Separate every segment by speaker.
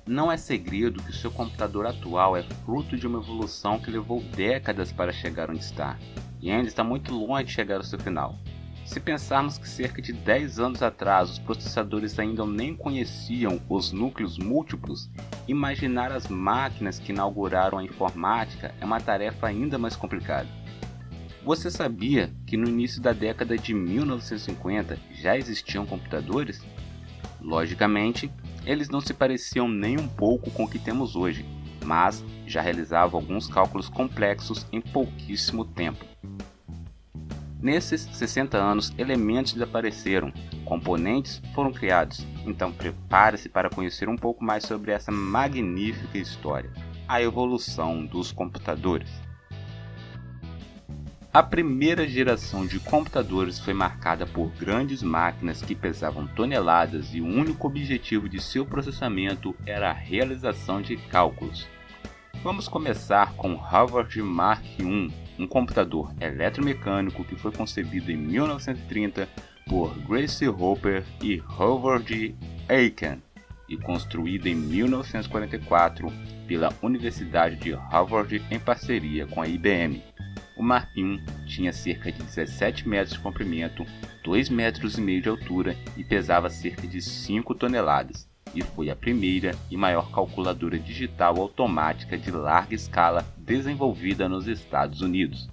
Speaker 1: Não é segredo que o seu computador atual é fruto de uma evolução que levou décadas para chegar onde está, e ainda está muito longe de chegar ao seu final. Se pensarmos que cerca de 10 anos atrás os processadores ainda nem conheciam os núcleos múltiplos, imaginar as máquinas que inauguraram a informática é uma tarefa ainda mais complicada. Você sabia que no início da década de 1950 já existiam computadores? Logicamente, eles não se pareciam nem um pouco com o que temos hoje, mas já realizavam alguns cálculos complexos em pouquíssimo tempo. Nesses 60 anos, elementos desapareceram, componentes foram criados, então prepare-se para conhecer um pouco mais sobre essa magnífica história, a evolução dos computadores. A primeira geração de computadores foi marcada por grandes máquinas que pesavam toneladas e o único objetivo de seu processamento era a realização de cálculos. Vamos começar com o Harvard Mark I, um computador eletromecânico que foi concebido em 1930 por Grace Hopper e Howard Aiken e construído em 1944 pela Universidade de Harvard em parceria com a IBM. O Mark I tinha cerca de 17 metros de comprimento, 2,5 metros de altura e pesava cerca de 5 toneladas, e foi a primeira e maior calculadora digital automática de larga escala desenvolvida nos Estados Unidos.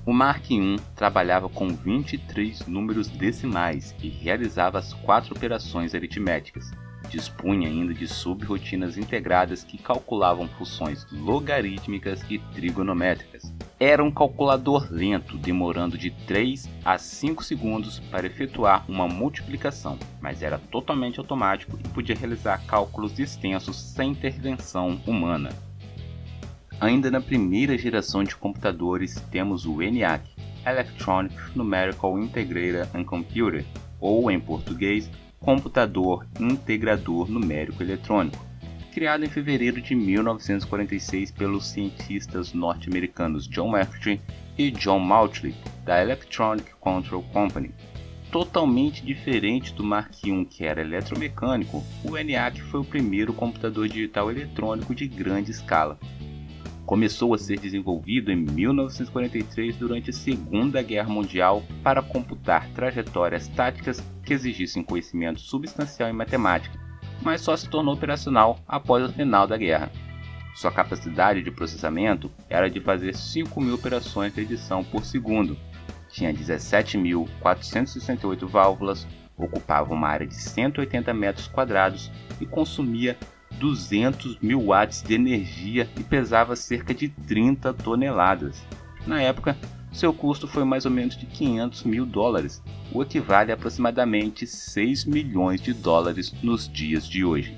Speaker 1: O Mark I trabalhava com 23 números decimais e realizava as 4 operações aritméticas. Dispunha ainda de subrotinas integradas que calculavam funções logarítmicas e trigonométricas. Era um calculador lento, demorando de 3 a 5 segundos para efetuar uma multiplicação, mas era totalmente automático e podia realizar cálculos extensos sem intervenção humana. Ainda na primeira geração de computadores temos o ENIAC, Electronic Numerical Integrator and Computer, ou em português, Computador Integrador Numérico Eletrônico, criado em fevereiro de 1946 pelos cientistas norte-americanos John Lefferts e John Mauchly, da Electronic Control Company. Totalmente diferente do Mark I, que era eletromecânico, o ENIAC foi o primeiro computador digital eletrônico de grande escala. Começou a ser desenvolvido em 1943 durante a Segunda Guerra Mundial para computar trajetórias táticas que exigissem conhecimento substancial em matemática, mas só se tornou operacional após o final da guerra. Sua capacidade de processamento era de fazer 5.000 operações de edição por segundo, tinha 17.468 válvulas, ocupava uma área de 180 metros quadrados e consumia 200.000 watts de energia e pesava cerca de 30 toneladas. Na época, seu custo foi mais ou menos de $500 mil, o equivale a aproximadamente 6 milhões de dólares nos dias de hoje.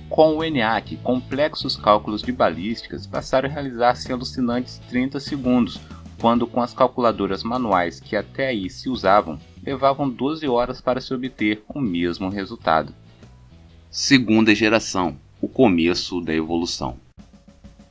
Speaker 1: Com o ENIAC, complexos cálculos de balísticas passaram a realizar-se em alucinantes 30 segundos, quando com as calculadoras manuais que até aí se usavam, levavam 12 horas para se obter o mesmo resultado. Segunda geração, o começo da evolução.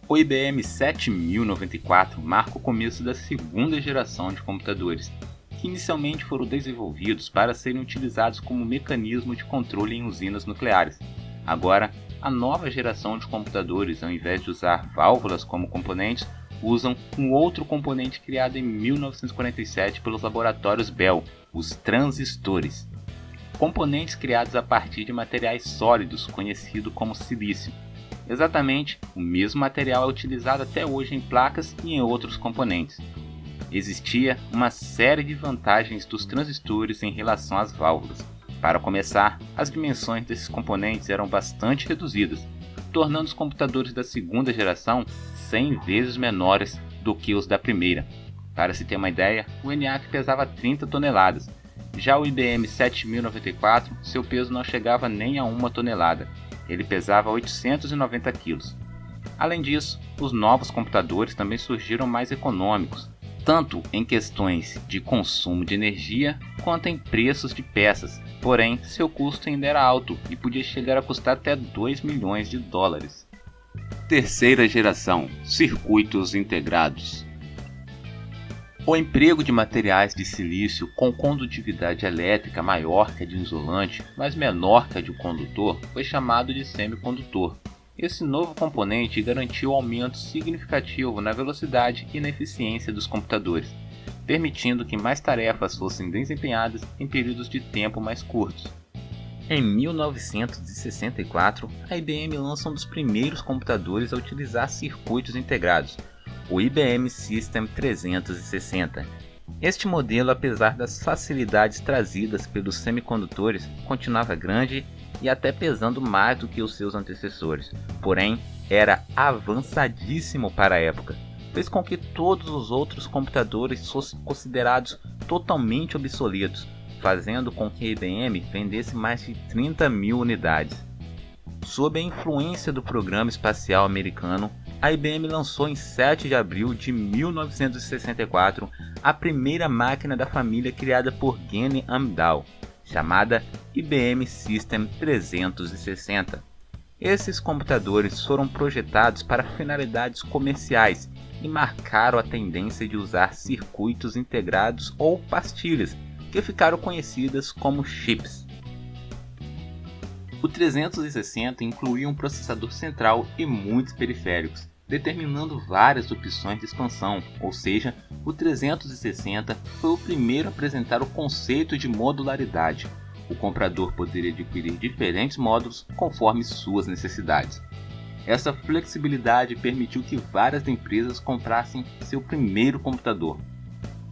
Speaker 1: O IBM 7094 marca o começo da segunda geração de computadores, que inicialmente foram desenvolvidos para serem utilizados como mecanismo de controle em usinas nucleares. Agora, a nova geração de computadores, ao invés de usar válvulas como componentes, usam um outro componente criado em 1947 pelos laboratórios Bell, os transistores. Componentes criados a partir de materiais sólidos, conhecido como silício. Exatamente o mesmo material é utilizado até hoje em placas e em outros componentes. Existia uma série de vantagens dos transistores em relação às válvulas. Para começar, as dimensões desses componentes eram bastante reduzidas, tornando os computadores da segunda geração 100 vezes menores do que os da primeira. Para se ter uma ideia, o ENIAC pesava 30 toneladas. Já o IBM 7094, seu peso não chegava nem a 1 tonelada. Ele pesava 890 kg. Além disso, os novos computadores também surgiram mais econômicos, tanto em questões de consumo de energia quanto em preços de peças. Porém, seu custo ainda era alto e podia chegar a custar até 2 milhões de dólares. Terceira geração, circuitos integrados. O emprego de materiais de silício com condutividade elétrica maior que a de um isolante, mas menor que a de um condutor, foi chamado de semicondutor. Esse novo componente garantiu aumento significativo na velocidade e na eficiência dos computadores, permitindo que mais tarefas fossem desempenhadas em períodos de tempo mais curtos. Em 1964, a IBM lança um dos primeiros computadores a utilizar circuitos integrados, o IBM System 360. Este modelo, apesar das facilidades trazidas pelos semicondutores, continuava grande e até pesando mais do que os seus antecessores, porém era avançadíssimo para a época. Fez com que todos os outros computadores fossem considerados totalmente obsoletos, fazendo com que a IBM vendesse mais de 30 mil unidades. Sob a influência do programa espacial americano, a IBM lançou em 7 de abril de 1964 a primeira máquina da família criada por Gene Amdahl, chamada IBM System 360. Esses computadores foram projetados para finalidades comerciais e marcaram a tendência de usar circuitos integrados ou pastilhas, que ficaram conhecidas como chips. O 360 incluía um processador central e muitos periféricos, determinando várias opções de expansão, ou seja, o 360 foi o primeiro a apresentar o conceito de modularidade. O comprador poderia adquirir diferentes módulos conforme suas necessidades. Essa flexibilidade permitiu que várias empresas comprassem seu primeiro computador.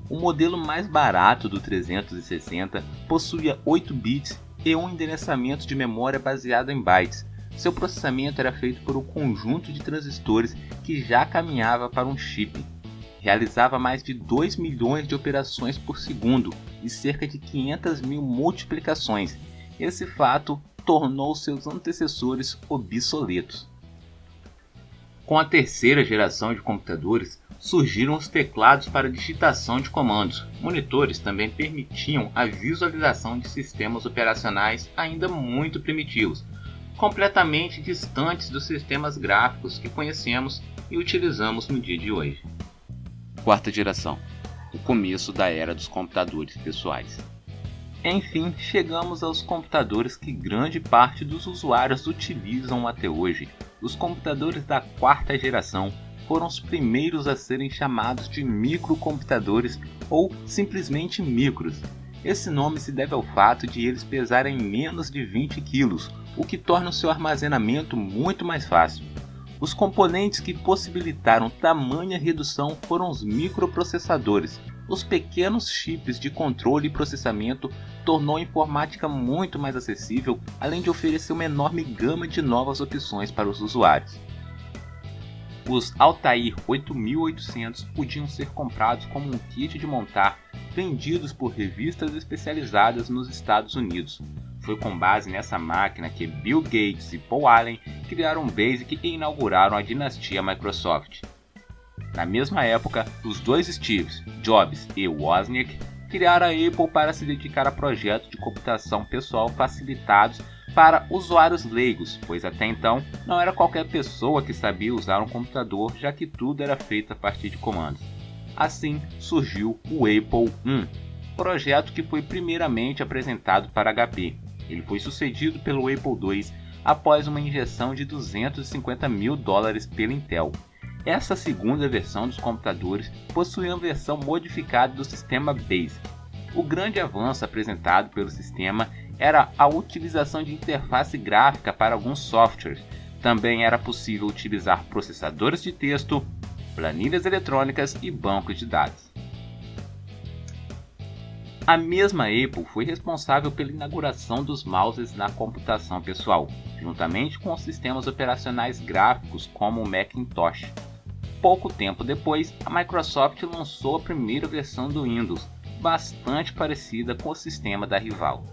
Speaker 1: O modelo mais barato do 360 possuía 8 bits e um endereçamento de memória baseado em bytes. Seu processamento era feito por um conjunto de transistores que já caminhava para um chip. Realizava mais de 2 milhões de operações por segundo e cerca de 500 mil multiplicações. Esse fato tornou seus antecessores obsoletos. Com a terceira geração de computadores, surgiram os teclados para digitação de comandos. Monitores também permitiam a visualização de sistemas operacionais ainda muito primitivos, completamente distantes dos sistemas gráficos que conhecemos e utilizamos no dia de hoje. Quarta geração. O começo da era dos computadores pessoais. Enfim, chegamos aos computadores que grande parte dos usuários utilizam até hoje. Os computadores da quarta geração foram os primeiros a serem chamados de microcomputadores ou simplesmente micros. Esse nome se deve ao fato de eles pesarem menos de 20 kg, o que torna o seu armazenamento muito mais fácil. Os componentes que possibilitaram tamanha redução foram os microprocessadores. Os pequenos chips de controle e processamento tornou a informática muito mais acessível, além de oferecer uma enorme gama de novas opções para os usuários. Os Altair 8800 podiam ser comprados como um kit de montar, vendidos por revistas especializadas nos Estados Unidos. Foi com base nessa máquina que Bill Gates e Paul Allen criaram o BASIC e inauguraram a dinastia Microsoft. Na mesma época, os dois Steves, Jobs e Wozniak, criaram a Apple para se dedicar a projetos de computação pessoal facilitados para usuários leigos, pois até então não era qualquer pessoa que sabia usar um computador, já que tudo era feito a partir de comandos. Assim surgiu o Apple I, projeto que foi primeiramente apresentado para HP. Ele foi sucedido pelo Apple II após uma injeção de $250 mil pela Intel. Essa segunda versão dos computadores possuía uma versão modificada do sistema BASIC. O grande avanço apresentado pelo sistema era a utilização de interface gráfica para alguns softwares. Também era possível utilizar processadores de texto, planilhas eletrônicas e bancos de dados. A mesma Apple foi responsável pela inauguração dos mouses na computação pessoal, juntamente com os sistemas operacionais gráficos como o Macintosh. Pouco tempo depois, a Microsoft lançou a primeira versão do Windows, bastante parecida com o sistema da rival.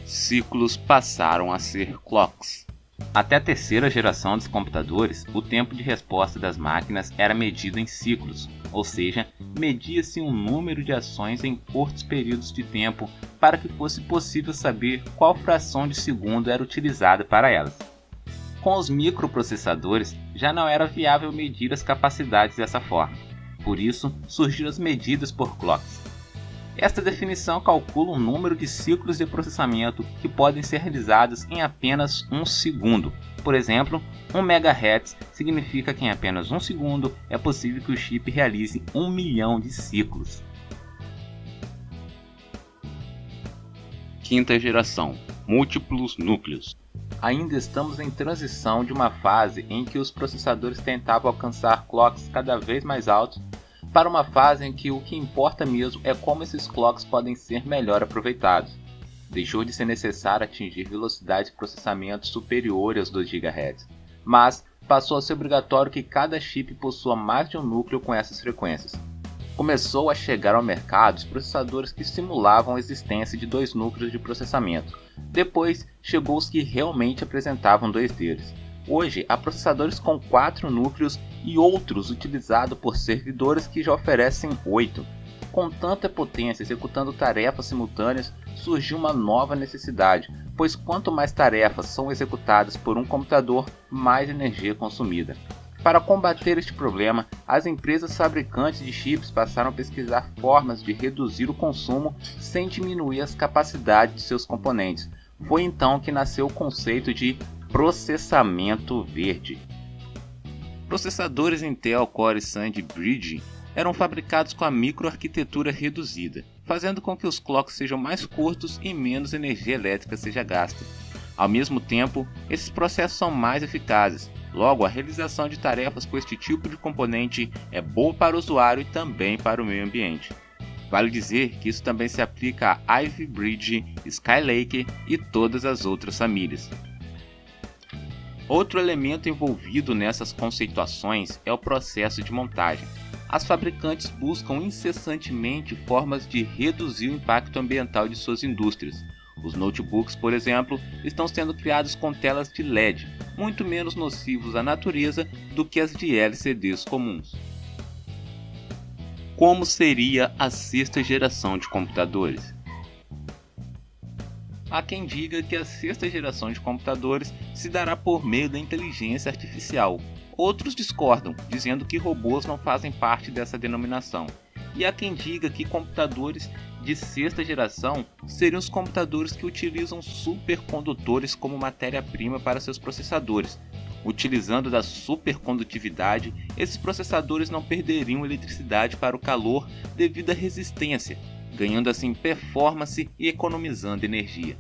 Speaker 1: Ciclos passaram a ser clocks. Até a terceira geração dos computadores, o tempo de resposta das máquinas era medido em ciclos, ou seja, media-se um número de ações em curtos períodos de tempo para que fosse possível saber qual fração de segundo era utilizada para elas. Com os microprocessadores, já não era viável medir as capacidades dessa forma. Por isso, surgiram as medidas por clocks. Esta definição calcula o número de ciclos de processamento que podem ser realizados em apenas um segundo. Por exemplo, 1 MHz significa que em apenas um segundo é possível que o chip realize 1 milhão de ciclos. Quinta geração, múltiplos núcleos. Ainda estamos em transição de uma fase em que os processadores tentavam alcançar clocks cada vez mais altos para uma fase em que o que importa mesmo é como esses clocks podem ser melhor aproveitados. Deixou de ser necessário atingir velocidades de processamento superiores aos 2 GHz, mas passou a ser obrigatório que cada chip possua mais de um núcleo com essas frequências. Começou a chegar ao mercado os processadores que simulavam a existência de 2 núcleos de processamento. Depois chegou os que realmente apresentavam 2 deles. Hoje, há processadores com 4 núcleos e outros utilizados por servidores que já oferecem 8. Com tanta potência executando tarefas simultâneas, surgiu uma nova necessidade, pois quanto mais tarefas são executadas por um computador, mais energia é consumida. Para combater este problema, as empresas fabricantes de chips passaram a pesquisar formas de reduzir o consumo sem diminuir as capacidades de seus componentes. Foi então que nasceu o conceito de processamento verde. Processadores Intel Core Xande Bridge eram fabricados com a microarquitetura reduzida, fazendo com que os clocks sejam mais curtos e menos energia elétrica seja gasta. Ao mesmo tempo, esses processos são mais eficazes, logo a realização de tarefas com este tipo de componente é boa para o usuário e também para o meio ambiente. Vale dizer que isso também se aplica a Ivy Bridge, Skylake e todas as outras famílias. Outro elemento envolvido nessas conceituações é o processo de montagem. As fabricantes buscam incessantemente formas de reduzir o impacto ambiental de suas indústrias. Os notebooks, por exemplo, estão sendo criados com telas de LED, muito menos nocivos à natureza do que as de LCDs comuns. Como seria a 6ª geração de computadores? Há quem diga que a 6ª geração de computadores se dará por meio da inteligência artificial. Outros discordam, dizendo que robôs não fazem parte dessa denominação. E há quem diga que computadores de 6ª geração seriam os computadores que utilizam supercondutores como matéria-prima para seus processadores. Utilizando da supercondutividade, esses processadores não perderiam eletricidade para o calor devido à resistência, ganhando assim performance e economizando energia.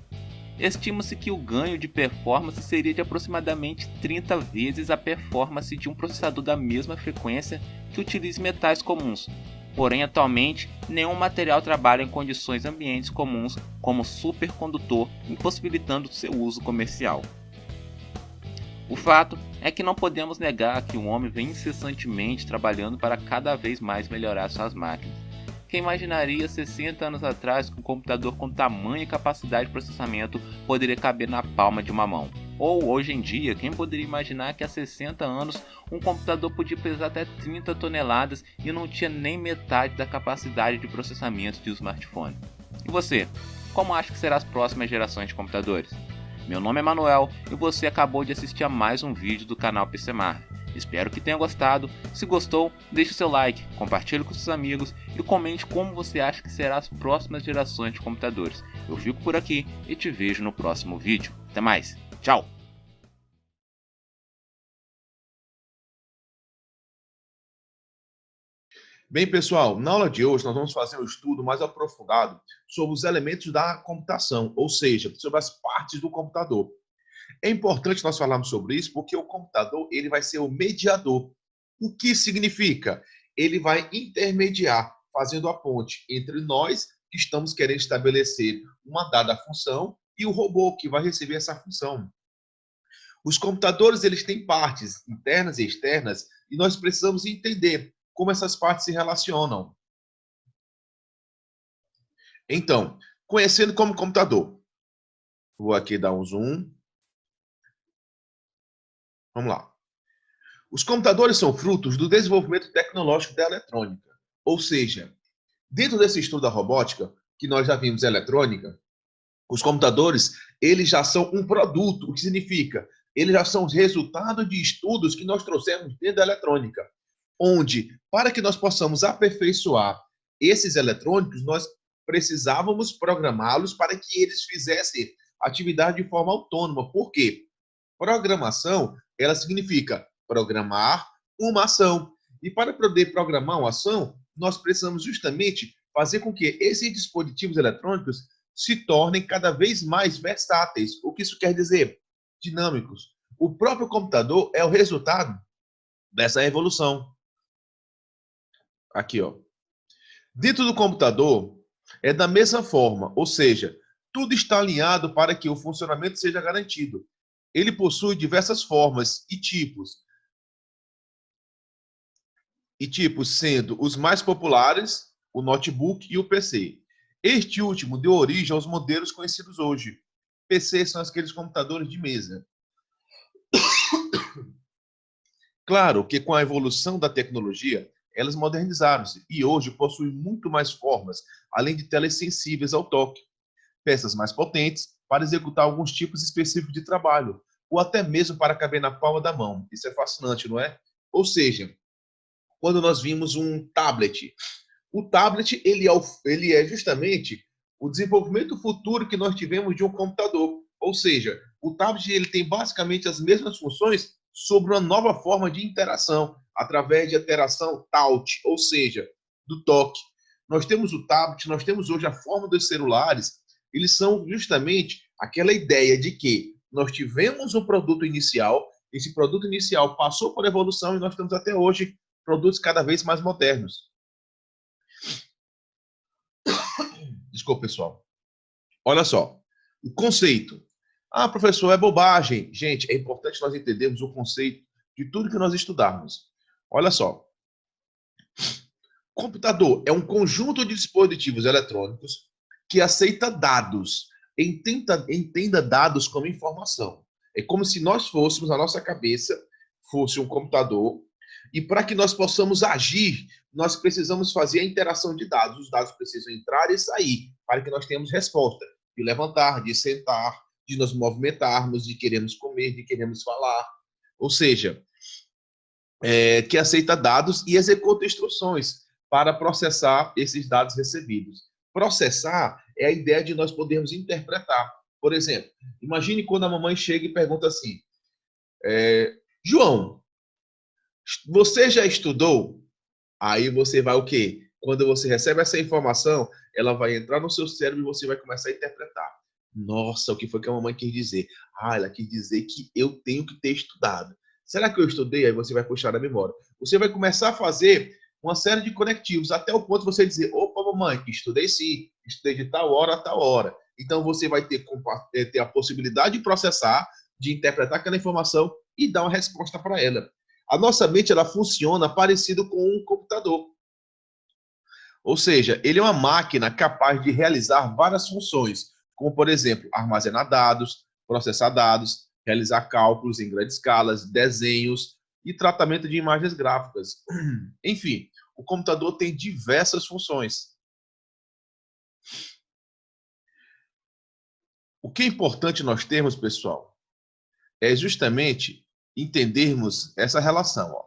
Speaker 1: Estima-se que o ganho de performance seria de aproximadamente 30 vezes a performance de um processador da mesma frequência que utilize metais comuns. Porém, atualmente, nenhum material trabalha em condições ambientes comuns como supercondutor, impossibilitando seu uso comercial. O fato é que não podemos negar que o homem vem incessantemente trabalhando para cada vez mais melhorar suas máquinas. Quem imaginaria 60 anos atrás que um computador com tamanha capacidade de processamento poderia caber na palma de uma mão? Ou hoje em dia, quem poderia imaginar que há 60 anos um computador podia pesar até 30 toneladas e não tinha nem metade da capacidade de processamento de um smartphone? E você, como acha que serão as próximas gerações de computadores? Meu nome é Manuel e você acabou de assistir a mais um vídeo do canal PCMark. Espero que tenha gostado. Se gostou, deixe seu like, compartilhe com seus amigos e comente como você acha que serão as próximas gerações de computadores. Eu fico por aqui e te vejo no próximo vídeo. Até mais, tchau!
Speaker 2: Bem, pessoal, na aula de hoje nós vamos fazer um estudo mais aprofundado sobre os elementos da computação, ou seja, sobre as partes do computador. É importante nós falarmos sobre isso porque o computador ele vai ser o mediador. O que significa? Ele vai intermediar, fazendo a ponte entre nós, que estamos querendo estabelecer uma dada função, e o robô, que vai receber essa função. Os computadores eles têm partes internas e externas, e nós precisamos entender como essas partes se relacionam. Então, conhecendo como computador. Vou aqui dar um zoom. Vamos lá. Os computadores são frutos do desenvolvimento tecnológico da eletrônica. Ou seja, dentro desse estudo da robótica, que nós já vimos eletrônica, os computadores, eles já são um produto, o que significa? eles já são resultado de estudos que nós trouxemos dentro da eletrônica, onde, para que nós possamos aperfeiçoar esses eletrônicos, nós precisávamos programá-los para que eles fizessem atividade de forma autônoma. Por quê? Programação, ela significa programar uma ação. E para poder programar uma ação, nós precisamos justamente fazer com que esses dispositivos eletrônicos se tornem cada vez mais versáteis. O que isso quer dizer? Dinâmicos. O próprio computador é o resultado dessa evolução. Aqui, ó. Dentro do computador, é da mesma forma, ou seja, tudo está alinhado para que o funcionamento seja garantido. Ele possui diversas formas e tipos sendo os mais populares, o notebook e o PC. Este último deu origem aos modelos conhecidos hoje. PCs são aqueles computadores de mesa. Claro que com a evolução da tecnologia, elas modernizaram-se e hoje possuem muito mais formas, além de telas sensíveis ao toque, peças mais potentes para executar alguns tipos específicos de trabalho, ou até mesmo para caber na palma da mão. Isso é fascinante, não é? Ou seja, quando nós vimos um tablet, o tablet ele é justamente o desenvolvimento futuro que nós tivemos de um computador. Ou seja, o tablet ele tem basicamente as mesmas funções sobre uma nova forma de interação, através de interação touch, ou seja, do toque. Nós temos o tablet, nós temos hoje a forma dos celulares, eles são justamente aquela ideia de que nós tivemos um produto inicial, esse produto inicial passou por evolução e nós temos até hoje produtos cada vez mais modernos. Desculpa, pessoal. Olha só, o conceito. Ah, professor, é bobagem. Gente, é importante nós entendermos o conceito de tudo que nós estudarmos. Olha só. Computador é um conjunto de dispositivos eletrônicos que aceita dados. Entenda dados como informação. É como se nós fôssemos, a nossa cabeça fosse um computador, e para que nós possamos agir, nós precisamos fazer a interação de dados. Os dados precisam entrar e sair, para que nós tenhamos resposta. De levantar, de sentar, de nos movimentarmos, de queremos comer, de queremos falar. Ou seja, que aceita dados e executa instruções para processar esses dados recebidos. Processar é a ideia de nós podermos interpretar. Por exemplo, imagine quando a mamãe chega e pergunta assim, João, você já estudou? Aí você vai o quê? Quando você recebe essa informação, ela vai entrar no seu cérebro e você vai começar a interpretar. Nossa, o que foi que a mamãe quis dizer? Ah, ela quis dizer que eu tenho que ter estudado. Será que eu estudei? Aí você vai puxar a memória. Você vai começar a fazer uma série de conectivos, até o ponto de você dizer, opa, mamãe, estudei sim, estudei de tal hora a tal hora. Então você vai ter a possibilidade de processar, de interpretar aquela informação e dar uma resposta para ela. A nossa mente ela funciona parecido com um computador. Ou seja, ele é uma máquina capaz de realizar várias funções, como, por exemplo, armazenar dados, processar dados, realizar cálculos em grandes escalas, desenhos e tratamento de imagens gráficas. Enfim, o computador tem diversas funções. O que é importante nós termos, pessoal, é justamente entendermos essa relação. Ó.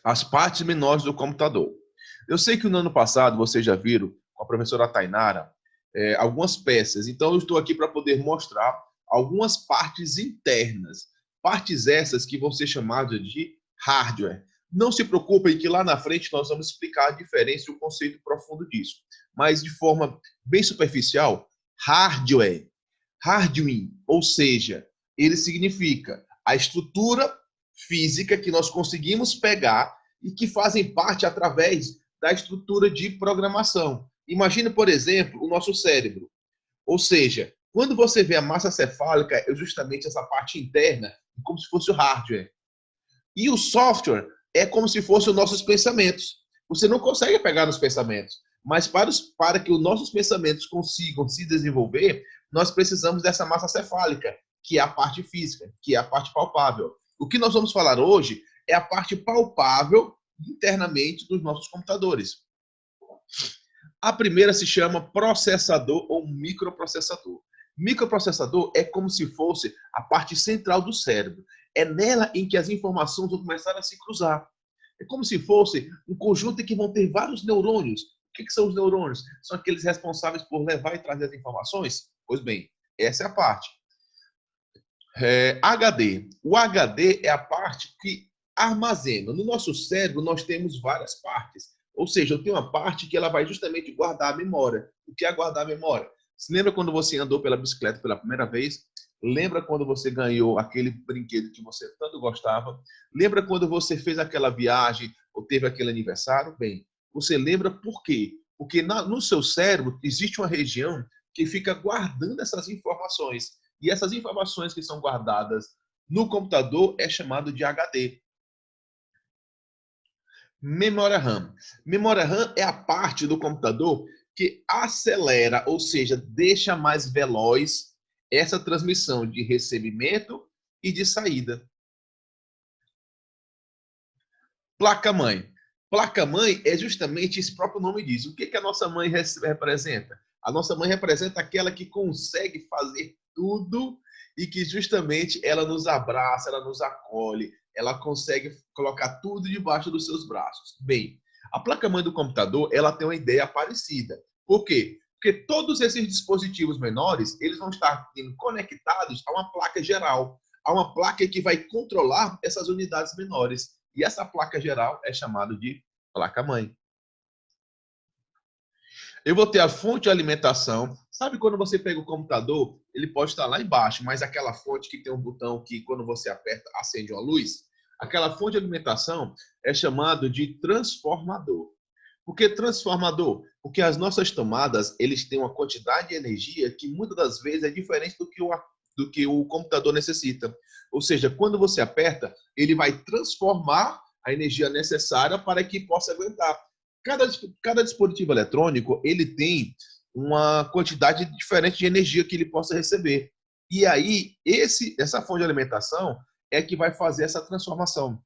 Speaker 2: As partes menores do computador. Eu sei que no ano passado vocês já viram com a professora Tainara algumas peças, então eu estou aqui para poder mostrar algumas partes internas, partes essas que vão ser chamadas de hardware. Não se preocupem que lá na frente nós vamos explicar a diferença e o conceito profundo disso, mas de forma bem superficial, hardware, ou seja, ele significa a estrutura física que nós conseguimos pegar e que fazem parte através da estrutura de programação. Imagine, por exemplo, o nosso cérebro. Ou seja, quando você vê a massa cefálica, é justamente essa parte interna, como se fosse o hardware. E o software é como se fossem os nossos pensamentos. Você não consegue pegar nos pensamentos, mas para que os nossos pensamentos consigam se desenvolver, nós precisamos dessa massa cefálica, que é a parte física, que é a parte palpável. O que nós vamos falar hoje é a parte palpável internamente dos nossos computadores. A primeira se chama processador ou microprocessador. Microprocessador é como se fosse a parte central do cérebro. É nela em que as informações vão começar a se cruzar. É como se fosse um conjunto em que vão ter vários neurônios. O que são os neurônios? São aqueles responsáveis por levar e trazer as informações? Pois bem, essa é a parte. HD. O HD é a parte que armazena. No nosso cérebro, nós temos várias partes. Ou seja, eu tenho uma parte que ela vai justamente guardar a memória. O que é guardar a memória? Você lembra quando você andou pela bicicleta pela primeira vez? Lembra quando você ganhou aquele brinquedo que você tanto gostava? Lembra quando você fez aquela viagem ou teve aquele aniversário? Bem, você lembra por quê? Porque no seu cérebro existe uma região que fica guardando essas informações. E essas informações que são guardadas no computador é chamado de HD. Memória RAM. Memória RAM é a parte do computador que acelera, ou seja, deixa mais veloz essa transmissão de recebimento e de saída. Placa-mãe. Placa-mãe é justamente esse próprio nome diz. O que a nossa mãe representa? A nossa mãe representa aquela que consegue fazer tudo e que justamente ela nos abraça, ela nos acolhe, ela consegue colocar tudo debaixo dos seus braços. Bem, a placa-mãe do computador, ela tem uma ideia parecida. Por quê? Porque todos esses dispositivos menores, eles vão estar conectados a uma placa geral, a uma placa que vai controlar essas unidades menores. E essa placa geral é chamada de placa-mãe. Eu vou ter a fonte de alimentação. Sabe quando você pega o computador, ele pode estar lá embaixo, mas aquela fonte que tem um botão que quando você aperta, acende uma luz? Aquela fonte de alimentação é chamado de transformador. Por que transformador? Porque as nossas tomadas, eles têm uma quantidade de energia que muitas das vezes é diferente do que o computador necessita. Ou seja, quando você aperta, ele vai transformar a energia necessária para que possa aguentar. Cada dispositivo eletrônico, ele tem uma quantidade diferente de energia que ele possa receber. E aí, essa fonte de alimentação é que vai fazer essa transformação.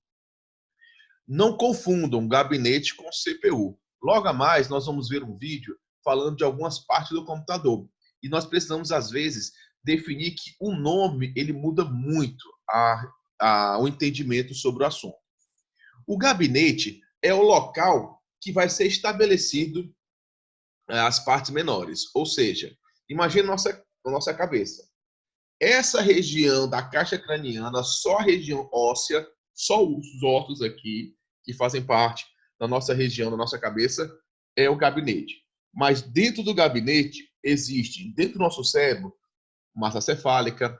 Speaker 2: Não confundam gabinete com CPU. Logo a mais, nós vamos ver um vídeo falando de algumas partes do computador. E nós precisamos, às vezes, definir que o nome ele muda muito o entendimento sobre o assunto. O gabinete é o local que vai ser estabelecido as partes menores. Ou seja, imagine a nossa cabeça. Essa região da caixa craniana, só a região óssea, só os ossos aqui, que fazem parte da nossa região, da nossa cabeça, é o gabinete. Mas dentro do gabinete existe, dentro do nosso cérebro, massa cefálica,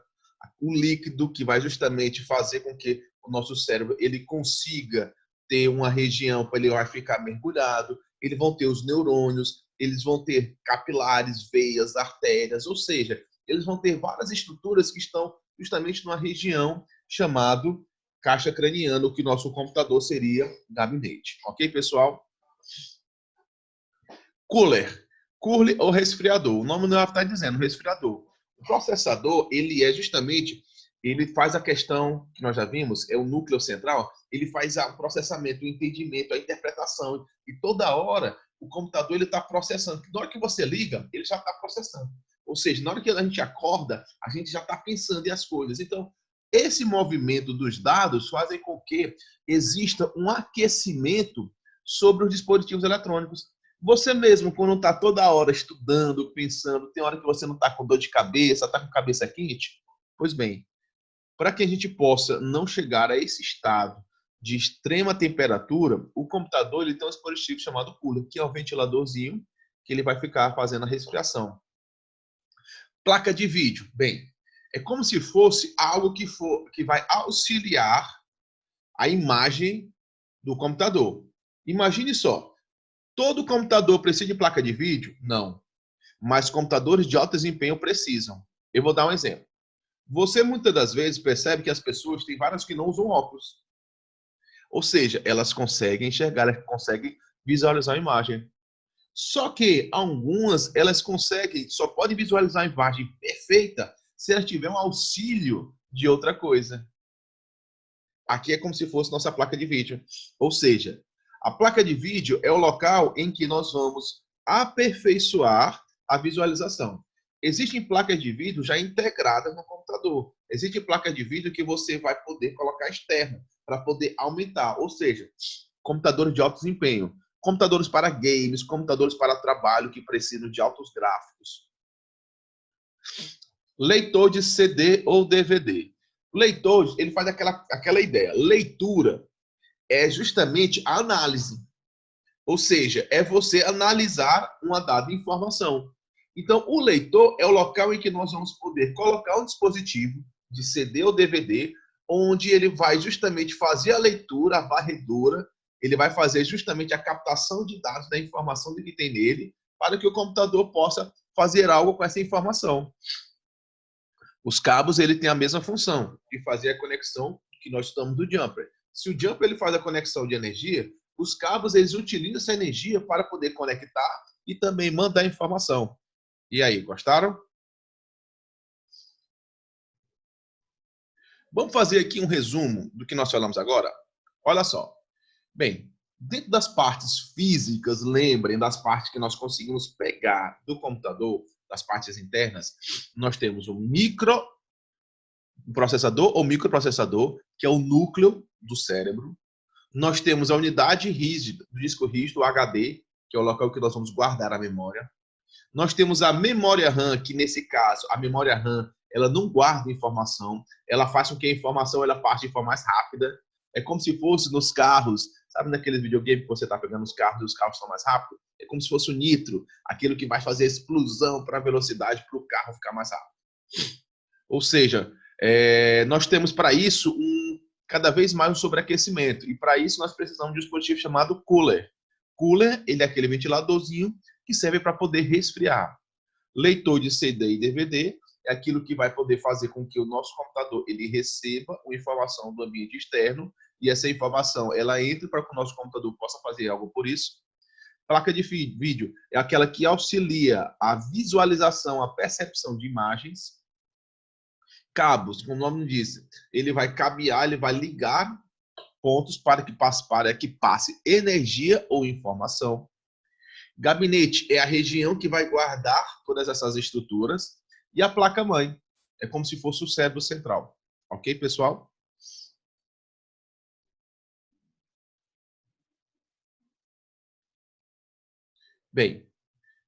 Speaker 2: um líquido que vai justamente fazer com que o nosso cérebro ele consiga ter uma região para ele vai ficar mergulhado, eles vão ter os neurônios, eles vão ter capilares, veias, artérias, ou seja, eles vão ter várias estruturas que estão justamente numa região chamado caixa craniana, o que nosso computador seria gabinete. Ok, pessoal? Cooler. Cooler ou resfriador. O nome não está dizendo resfriador. O processador, ele é justamente, ele faz a questão que nós já vimos, é o núcleo central, ele faz o processamento, o entendimento, a interpretação. E toda hora o computador ele está processando. Na hora que você liga, ele já está processando. Ou seja, na hora que a gente acorda, a gente já está pensando em as coisas. Então, esse movimento dos dados fazem com que exista um aquecimento sobre os dispositivos eletrônicos. Você mesmo, quando está toda hora estudando, pensando, tem hora que você não está com dor de cabeça, está com cabeça quente? Pois bem, para que a gente possa não chegar a esse estado de extrema temperatura, o computador ele tem um dispositivo chamado cooler, que é um ventiladorzinho que ele vai ficar fazendo a resfriação. Placa de vídeo. Bem, é como se fosse algo que vai auxiliar a imagem do computador. Imagine só, todo computador precisa de placa de vídeo? Não. Mas computadores de alto desempenho precisam. Eu vou dar um exemplo. Você muitas das vezes percebe que as pessoas têm várias que não usam óculos. Ou seja, elas conseguem enxergar, elas conseguem visualizar a imagem. Só que algumas, elas conseguem, só podem visualizar a imagem perfeita se elas tiverem um auxílio de outra coisa. Aqui é como se fosse nossa placa de vídeo. Ou seja, a placa de vídeo é o local em que nós vamos aperfeiçoar a visualização. Existem placas de vídeo já integradas no computador. Existem placas de vídeo que você vai poder colocar externa para poder aumentar. Ou seja, computadores de alto desempenho, computadores para games, computadores para trabalho que precisam de altos gráficos. Leitor de CD ou DVD. O leitor, ele faz aquela ideia. Leitura é justamente a análise. Ou seja, é você analisar uma dada informação. Então, o leitor é o local em que nós vamos poder colocar um dispositivo de CD ou DVD, onde ele vai justamente fazer a leitura, a varredura, ele vai fazer justamente a captação de dados da informação que tem nele, para que o computador possa fazer algo com essa informação. Os cabos, ele tem a mesma função, de fazer a conexão que nós estamos do jumper. Se o jumper ele faz a conexão de energia, os cabos eles utilizam essa energia para poder conectar e também mandar informação. E aí, gostaram? Vamos fazer aqui um resumo do que nós falamos agora? Olha só. Bem, dentro das partes físicas, lembrem das partes que nós conseguimos pegar do computador, das partes internas, nós temos o microprocessador ou microprocessador, que é o núcleo do cérebro. Nós temos a unidade rígida, do disco rígido, o HD, que é o local que nós vamos guardar a memória. Nós temos a memória RAM, que nesse caso, a memória RAM, ela não guarda informação, ela faz com que a informação ela passe de forma mais rápida. É como se fosse nos carros, sabe naqueles videogames que você está pegando os carros e os carros são mais rápidos? É como se fosse o nitro, aquilo que vai fazer a explosão para a velocidade para o carro ficar mais rápido. Ou seja, nós temos para isso cada vez mais um sobreaquecimento. E para isso nós precisamos de um dispositivo chamado cooler. Cooler, ele é aquele ventiladorzinho que serve para poder resfriar. Leitor de CD e DVD é aquilo que vai poder fazer com que o nosso computador ele receba uma informação do ambiente externo e essa informação ela entre para que o nosso computador possa fazer algo por isso. Placa de vídeo é aquela que auxilia a visualização, a percepção de imagens. Cabos, como o nome diz, ele vai cabear, ele vai ligar pontos para que passe energia ou informação. Gabinete é a região que vai guardar todas essas estruturas. E a placa-mãe é como se fosse o cérebro central. Ok, pessoal? Bem,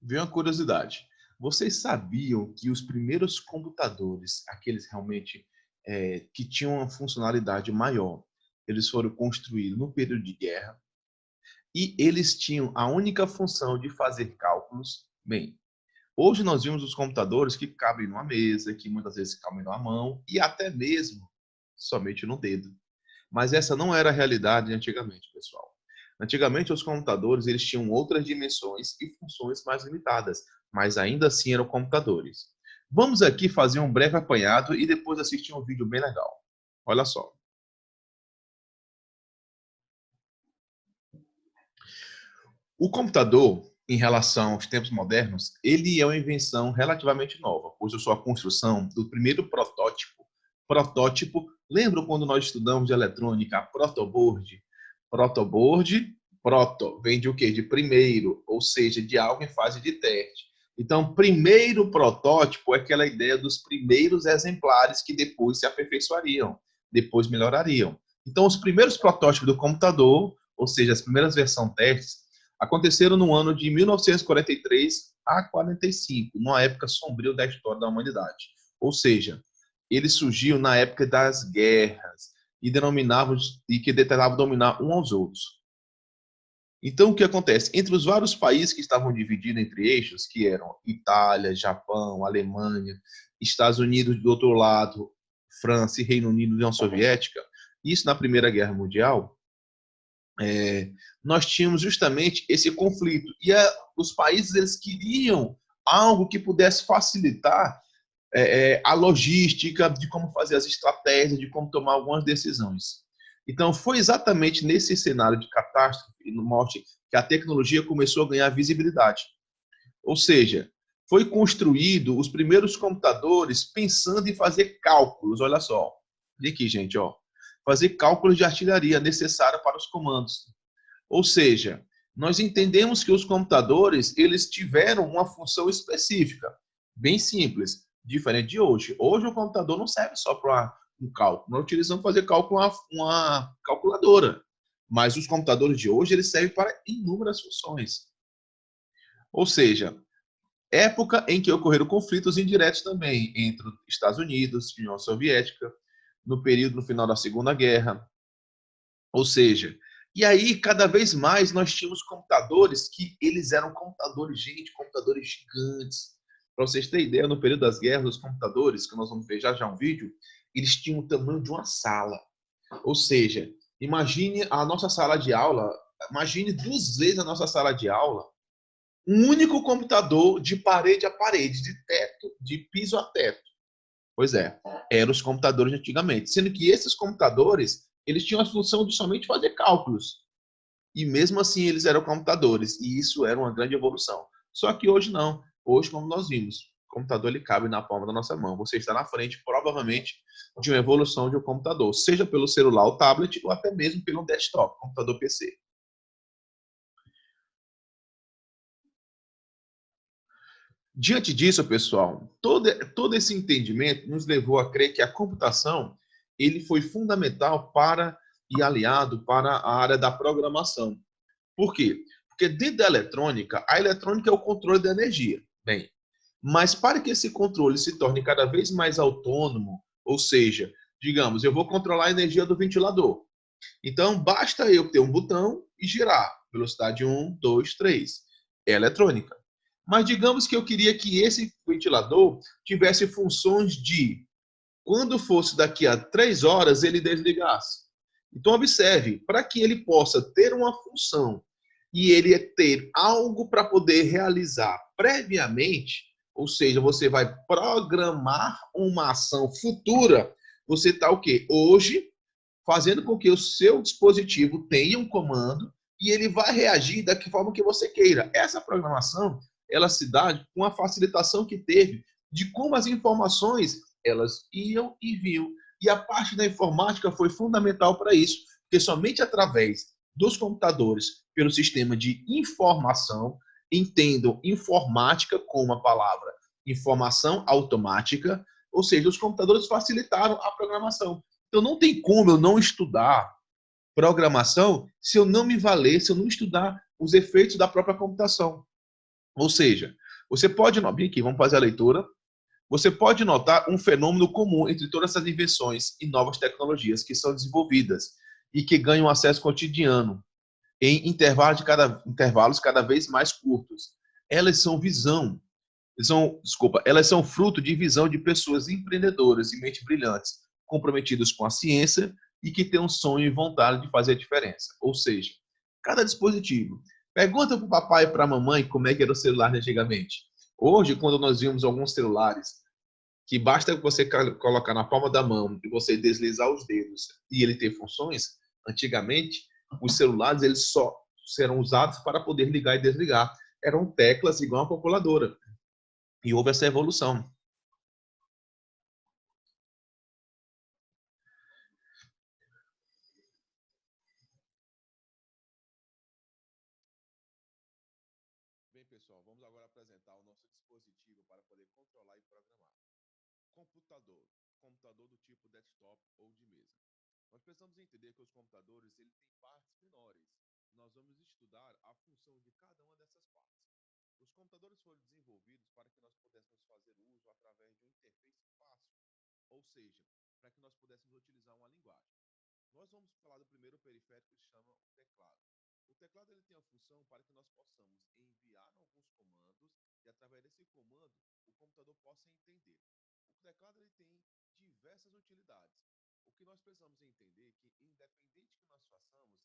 Speaker 2: veio uma curiosidade. Vocês sabiam que os primeiros computadores, aqueles realmente que tinham uma funcionalidade maior, eles foram construídos no período de guerra e eles tinham a única função de fazer cálculos? Bem, hoje nós vimos os computadores que cabem numa mesa, que muitas vezes cabem numa mão e até mesmo somente no dedo. Mas essa não era a realidade antigamente, pessoal. Antigamente os computadores eles tinham outras dimensões e funções mais limitadas, mas ainda assim eram computadores. Vamos aqui fazer um breve apanhado e depois assistir um vídeo bem legal. Olha só. O computador, em relação aos tempos modernos, ele é uma invenção relativamente nova, pois a sua construção do primeiro protótipo. Lembram quando nós estudamos de eletrônica, a protoboard? Proto, vem de o quê? De primeiro, ou seja, de algo em fase de teste. Então, primeiro protótipo é aquela ideia dos primeiros exemplares que depois se aperfeiçoariam, depois melhorariam. Então, os primeiros protótipos do computador, ou seja, as primeiras versões testes, aconteceram no ano de 1943 a 45, numa época sombria da história da humanidade. Ou seja, ele surgiu na época das guerras e que tentavam dominar uns aos outros. Então, o que acontece? Entre os vários países que estavam divididos entre eixos, que eram Itália, Japão, Alemanha, Estados Unidos do outro lado, França e Reino Unido, União Soviética, isso na Primeira Guerra Mundial, nós tínhamos justamente esse conflito. E os países eles queriam algo que pudesse facilitar a logística de como fazer as estratégias, de como tomar algumas decisões. Então, foi exatamente nesse cenário de catástrofe e no morte que a tecnologia começou a ganhar visibilidade. Ou seja, foi construído os primeiros computadores pensando em fazer cálculos. Olha só, olha aqui, gente, ó, fazer cálculos de artilharia necessária para os comandos. Ou seja, nós entendemos que os computadores eles tiveram uma função específica. Bem simples, diferente de hoje. Hoje o computador não serve só para um cálculo. Nós utilizamos fazer cálculo uma calculadora. Mas os computadores de hoje eles servem para inúmeras funções. Ou seja, época em que ocorreram conflitos indiretos também entre Estados Unidos e União Soviética, no período no final da Segunda Guerra. Ou seja, e aí cada vez mais nós tínhamos computadores que eles eram computadores, gente, computadores gigantes. Para vocês terem ideia, no período das guerras, os computadores, que nós vamos ver já um vídeo, eles tinham o tamanho de uma sala. Ou seja, imagine a nossa sala de aula, imagine 2 vezes a nossa sala de aula, um único computador de parede a parede, de teto, de piso a teto. Pois é, eram os computadores de antigamente, sendo que esses computadores, eles tinham a função de somente fazer cálculos. E mesmo assim eles eram computadores, e isso era uma grande evolução. Só que hoje não. Hoje, como nós vimos, o computador ele cabe na palma da nossa mão. Você está na frente, provavelmente, de uma evolução de um computador, seja pelo celular ou tablet, ou até mesmo pelo desktop, computador PC. Diante disso, pessoal, todo esse entendimento nos levou a crer que a computação ele foi fundamental para e aliado para a área da programação. Por quê? Porque dentro da eletrônica, a eletrônica é o controle da energia. Bem, mas para que esse controle se torne cada vez mais autônomo, ou seja, digamos, eu vou controlar a energia do ventilador. Então, basta eu ter um botão e girar. Velocidade 1, 2, 3. É eletrônica. Mas digamos que eu queria que esse ventilador tivesse funções de, quando fosse daqui a 3 horas, ele desligasse. Então, observe, para que ele possa ter uma função e ele ter algo para poder realizar previamente, ou seja, você vai programar uma ação futura, você está o quê? Hoje fazendo com que o seu dispositivo tenha um comando e ele vai reagir da forma que você queira. Essa programação, ela se dá com a facilitação que teve de como as informações elas iam e vinham. E a parte da informática foi fundamental para isso, porque somente através dos computadores, pelo sistema de informação, entendam informática como a palavra informação automática, ou seja, os computadores facilitaram a programação. Então não tem como eu não estudar programação se eu não me valer, se eu não estudar os efeitos da própria computação. Ou seja, você pode, bem aqui, vamos fazer a leitura. Você pode notar um fenômeno comum entre todas essas invenções e novas tecnologias que são desenvolvidas e que ganham acesso cotidiano em intervalos cada vez mais curtos. Elas são visão, elas são fruto de visão de pessoas empreendedoras e mentes brilhantes, comprometidas com a ciência e que têm um sonho e vontade de fazer a diferença. Ou seja, cada dispositivo. Pergunta para o papai e para a mamãe como é que era o celular antigamente. Hoje, quando nós vimos alguns celulares que basta você colocar na palma da mão e você deslizar os dedos e ele ter funções, antigamente os celulares eles só serão usados para poder ligar e desligar. Eram teclas igual a calculadora. E houve essa evolução. Bem, pessoal, vamos agora apresentar o nosso dispositivo para poder controlar e programar. Computador. Computador do tipo desktop ou de mesa. Nós precisamos entender que os computadores ele têm partes menores. Nós vamos estudar a função de cada uma dessas partes. Os computadores foram desenvolvidos para que nós pudéssemos fazer uso através de uma interface fácil, ou seja, para que nós pudéssemos utilizar uma linguagem. Nós vamos falar do primeiro periférico que se chama o teclado. O teclado ele tem a função para que nós possamos enviar alguns comandos e através desse comando o computador possa entender. O teclado ele tem diversas utilidades. O que nós precisamos entender é que independente que nós façamos,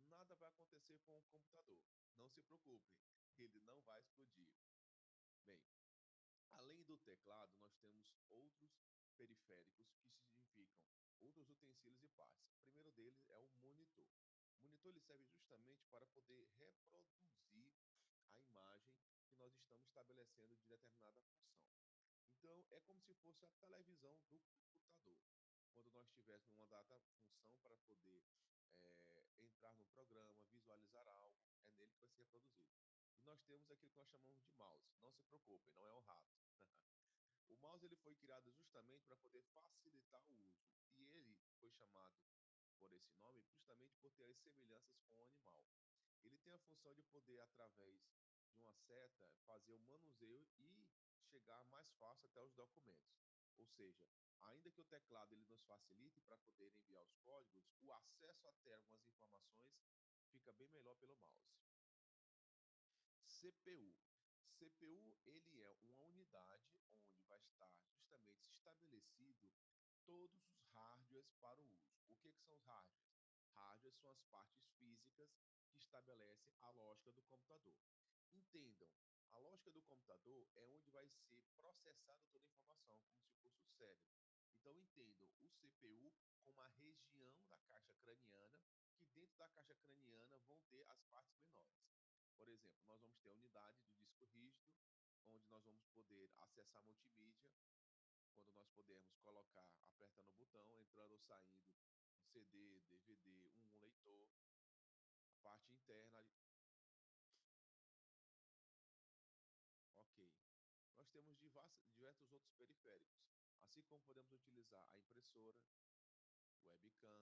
Speaker 2: nada vai acontecer com o computador. Não se preocupem, ele não vai explodir. Bem, além do teclado, nós temos outros periféricos que significam outros utensílios e partes. O primeiro deles é o monitor. O monitor ele serve justamente para poder reproduzir a imagem que nós estamos estabelecendo de determinada função. Então, é como se fosse a televisão do computador. Quando nós tivéssemos uma data função para poder entrar no programa, visualizar algo, é nele que vai ser reproduzido. E nós temos aquilo que nós chamamos de mouse. Não se preocupem, não é um rato. O mouse ele foi criado justamente para poder facilitar o uso. E ele foi chamado por esse nome justamente por ter as semelhanças com o animal. Ele tem a função de poder, através de uma seta, fazer o manuseio e chegar mais fácil até os documentos. Ou seja, ainda que o teclado ele nos facilite para poder enviar os códigos, o acesso até algumas informações fica bem melhor pelo mouse. CPU. CPU ele é uma unidade onde vai estar justamente estabelecido todos os hardwares para o uso. O que são os hardwares? Hardwares são as partes físicas que estabelecem a lógica do computador. Entendam, a lógica do computador é onde vai ser processada toda a informação, como se fosse o cérebro. Então entendam o CPU como a região da caixa craniana, que dentro da caixa craniana vão ter as partes menores. Por exemplo, nós vamos ter a unidade do disco rígido, onde nós vamos poder acessar multimídia, quando nós podemos colocar, apertando o botão, entrando ou saindo um CD, DVD, um leitor. A parte interna, ok. Nós temos diversos outros periféricos, assim como podemos utilizar a impressora, webcam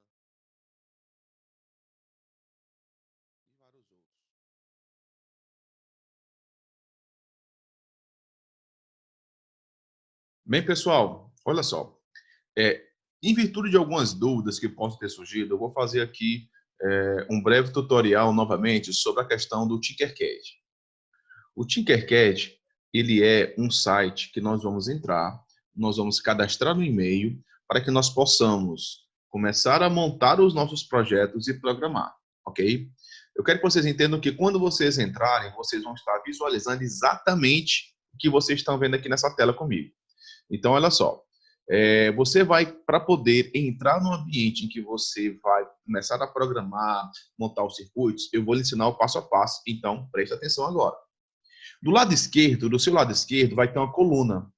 Speaker 2: e vários outros. Bem, pessoal, olha só. Em virtude de algumas dúvidas que possam ter surgido, eu vou fazer aqui um breve tutorial novamente sobre a questão do Tinkercad. O Tinkercad, ele é um site que nós vamos entrar, nós vamos cadastrar no e-mail para que nós possamos começar a montar os nossos projetos e programar, ok? Eu quero que vocês entendam que quando vocês entrarem, vocês vão estar visualizando exatamente o que vocês estão vendo aqui nessa tela comigo. Então, olha só, você vai, para poder entrar no ambiente em que você vai começar a programar, montar os circuitos, eu vou lhe ensinar o passo a passo, então preste atenção agora. Do lado esquerdo, do seu lado esquerdo, vai ter uma coluna,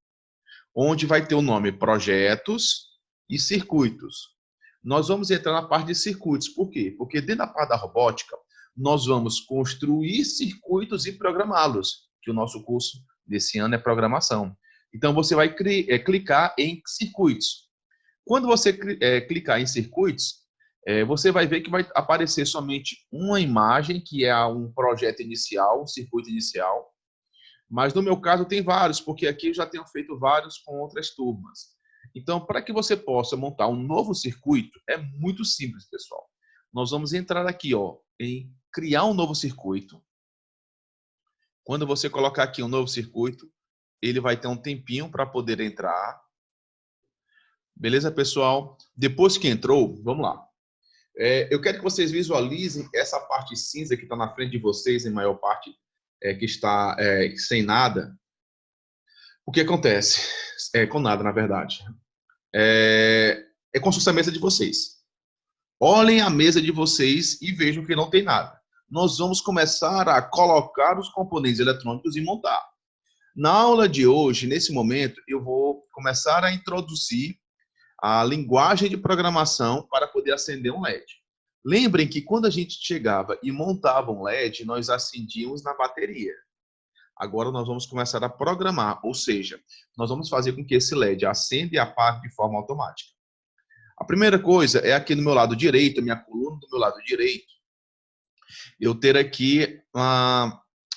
Speaker 2: onde vai ter o nome Projetos e Circuitos. Nós vamos entrar na parte de circuitos. Por quê? Porque dentro da parte da robótica, nós vamos construir circuitos e programá-los, que o nosso curso desse ano é programação. Então, você vai clicar em circuitos. Quando você clicar em circuitos, você vai ver que vai aparecer somente uma imagem, que é um projeto inicial, um circuito inicial. Mas no meu caso tem vários, porque aqui eu já tenho feito vários com outras turmas. Então, para que você possa montar um novo circuito, é muito simples, pessoal. Nós vamos entrar aqui, ó, em criar um novo circuito. Quando você colocar aqui um novo circuito, ele vai ter um tempinho para poder entrar. Beleza, pessoal? Depois que entrou, vamos lá. Eu quero que vocês visualizem essa parte cinza que está na frente de vocês, em maior parte, que está sem nada. O que acontece? Com nada, na verdade. É como se fosse a mesa de vocês. Olhem a mesa de vocês e vejam que não tem nada. Nós vamos começar a colocar os componentes eletrônicos e montar. Na aula de hoje, nesse momento, eu vou começar a introduzir a linguagem de programação para poder acender um LED. Lembrem que quando a gente chegava e montava um LED, nós acendíamos na bateria. Agora nós vamos começar a programar, ou seja, nós vamos fazer com que esse LED acenda e apague de forma automática. A primeira coisa é aqui no meu lado direito, a minha coluna do meu lado direito, eu ter aqui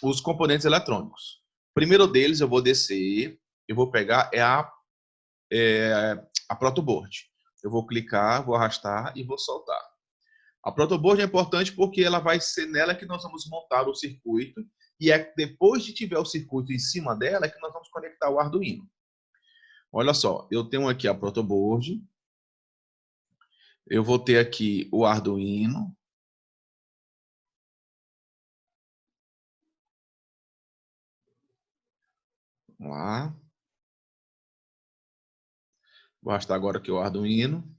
Speaker 2: os componentes eletrônicos. O primeiro deles eu vou descer, eu vou pegar a protoboard. Eu vou clicar, vou arrastar e vou soltar. A protoboard é importante porque ela vai ser nela que nós vamos montar o circuito e é depois de tiver o circuito em cima dela que nós vamos conectar o Arduino. Olha só, eu tenho aqui a protoboard, eu vou ter aqui o Arduino, vamos lá, vou arrastar agora aqui o Arduino.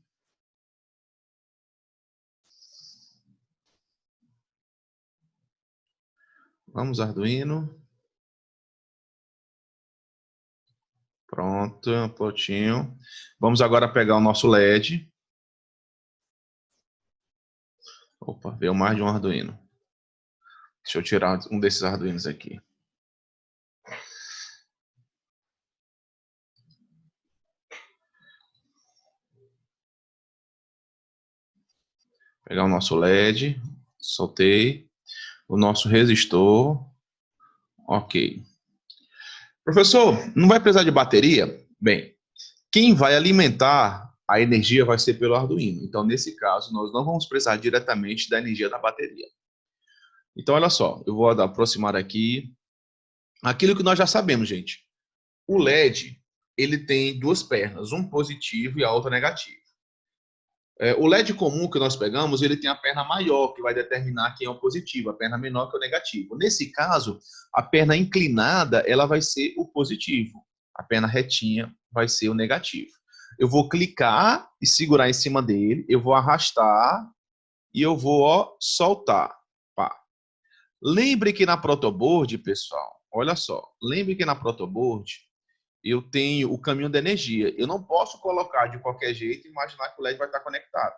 Speaker 2: Vamos, Arduino. Pronto, prontinho. Vamos agora pegar o nosso LED. Opa, veio mais de um Arduino. Deixa eu tirar um desses Arduinos aqui. Pegar o nosso LED, soltei. O nosso resistor, ok. Professor, não vai precisar de bateria? Bem, quem vai alimentar a energia vai ser pelo Arduino. Então, nesse caso, nós não vamos precisar diretamente da energia da bateria. Então, olha só, eu vou aproximar aqui. Aquilo que nós já sabemos, gente. O LED, ele tem duas pernas, um positivo e a outra negativo. O LED comum que nós pegamos, ele tem a perna maior, que vai determinar quem é o positivo, a perna menor que é o negativo. Nesse caso, a perna inclinada, ela vai ser o positivo. A perna retinha vai ser o negativo. Eu vou clicar e segurar em cima dele, eu vou arrastar e eu vou soltar. Pá. Lembre que na protoboard, pessoal, olha só, lembre que na protoboard eu tenho o caminho da energia. Eu não posso colocar de qualquer jeito e imaginar que o LED vai estar conectado.